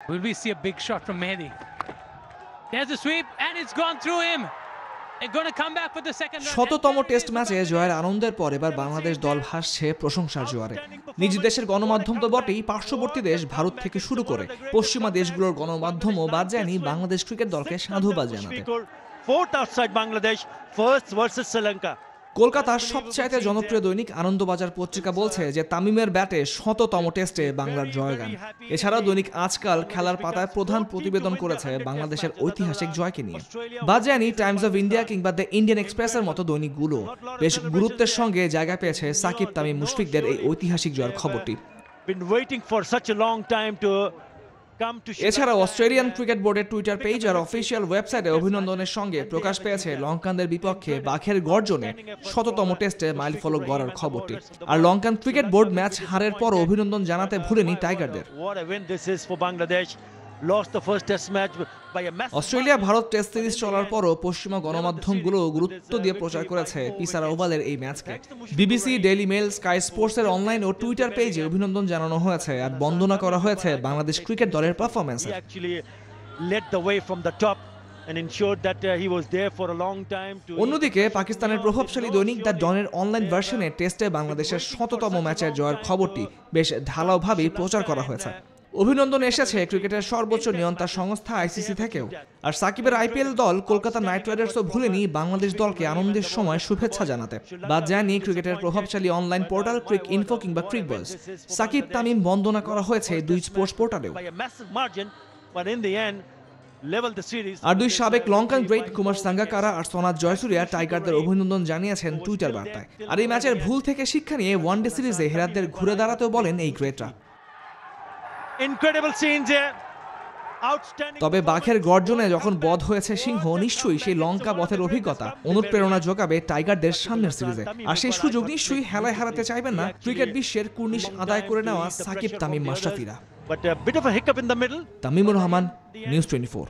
Will we see a big shot from Mehdi? There's a sweep and it's gone through him. They're going to come back for the second run. শততম test ম্যাচে জয়ের আনন্দের পর এবার বাংলাদেশ দল ভাসছে প্রশংসার জোয়ারে। নিজ দেশের গণমাধ্যম তো বটেই, পার্শ্ববর্তী দেশ ভারত থেকে শুরু করে পশ্চিমা দেশগুলোর গণমাধ্যমও বাদ যায়নি বাংলাদেশ ক্রিকেট দলকে সাধুবাদ জানাতে। কলকাতার সবচাইতে জনপ্রিয় দৈনিক আনন্দবাজার পত্রিকা বলছে যে তামিমের ব্যাটে শততম টেস্টে বাংলার জয়গান। এছাড়াও দৈনিক আজকাল খেলার পাতায় প্রধান প্রতিবেদন করেছে বাংলাদেশের ঐতিহাসিক জয়কে নিয়ে। বাদ যায়নি টাইমস অফ ইন্ডিয়া কিংবা দ্য ইন্ডিয়ান এক্সপ্রেসের মতো দৈনিকগুলো। বেশ গুরুত্বের সঙ্গে জায়গা পেয়েছে সাকিব তামিম মুশফিকদের এই ঐতিহাসিক জয়ের খবরটি। এছাড়াও অস্ট্রেলিয়ান ক্রিকেট বোর্ডের টুইটার পেজ আর অফিসিয়াল ওয়েবসাইটে অভিনন্দনের সঙ্গে প্রকাশ পেয়েছে লঙ্কানদের বিপক্ষে বাঘের গর্জনে শততম টেস্টে মাইলফলক গড়ার খবরটি। আর লঙ্কান ক্রিকেট বোর্ড ম্যাচ হারের পর অভিনন্দন জানাতে ভুলেনি টাইগারদের। অস্ট্রেলিয়া ভারত টেস্ট সিরিজ চলার পরও পশ্চিমা গণমাধ্যমগুলো গুরুত্ব দিয়ে প্রচার করেছে পিসারা ওভালের এই ম্যাচকে। বিবিসি, ডেইলি মেল, স্কাই স্পোর্টসের অনলাইন ও টুইটার পেজে অভিনন্দন জানানো হয়েছে আর বন্দনা করা হয়েছে বাংলাদেশ ক্রিকেট দলের পারফরম্যান্সে। অন্যদিকে পাকিস্তানের প্রভাবশালী দৈনিক দ্য ডনের অনলাইন ভার্সনে টেস্টে বাংলাদেশের শততম ম্যাচের জয়ের খবরটি বেশ ঢালাওভাবেই প্রচার করা হয়েছে। অভিনন্দন এসেছে ক্রিকেটের সর্বোচ্চ নিয়ন্ত্রণ সংস্থা আইসিসি থেকেও। আর সাকিবের আইপিএল দল কলকাতা নাইট রাইডার্সও ভুলেনি বাংলাদেশ দলকে আনন্দের সময় শুভেচ্ছা জানাতে। বাদ যায়নি ক্রিকেটের প্রভাবশালী অনলাইন পোর্টাল ক্রিক ইনফো কিংবা ক্রিক বয়েজ। সাকিব তামিম বন্দনা করা হয়েছে দুই স্পোর্টস পোর্টালেও। আর দুই সাবেক লঙ্কান গ্রেট কুমার সাঙ্গাকারা আর সোনাথ জয়সূরিয়া টাইগারদের অভিনন্দন জানিয়েছেন টুইটার বার্তায়। আর এই ম্যাচের ভুল থেকে শিক্ষা নিয়ে ওয়ানডে সিরিজে হেরাতদের ঘুরে দাঁড়াতেও বলেন এই গ্রেটরা। তবে বাঘের গর্জনে যখন বধ হয়েছে সিংহ, নিশ্চয়ই সেই লঙ্কা বধের অভিজ্ঞতা অনুপ্রেরণা যোগাবে টাইগারদের সামনের সিরিজে। আর সেই সুযোগ নিশ্চয়ই হেলায় হারাতে চাইবেন না ক্রিকেট বিশ্বের কুর্নিশ আদায় করে নেওয়া সাকিব তামিম মাশরাফিরা। তামিমুর রহমান, নিউজ 24।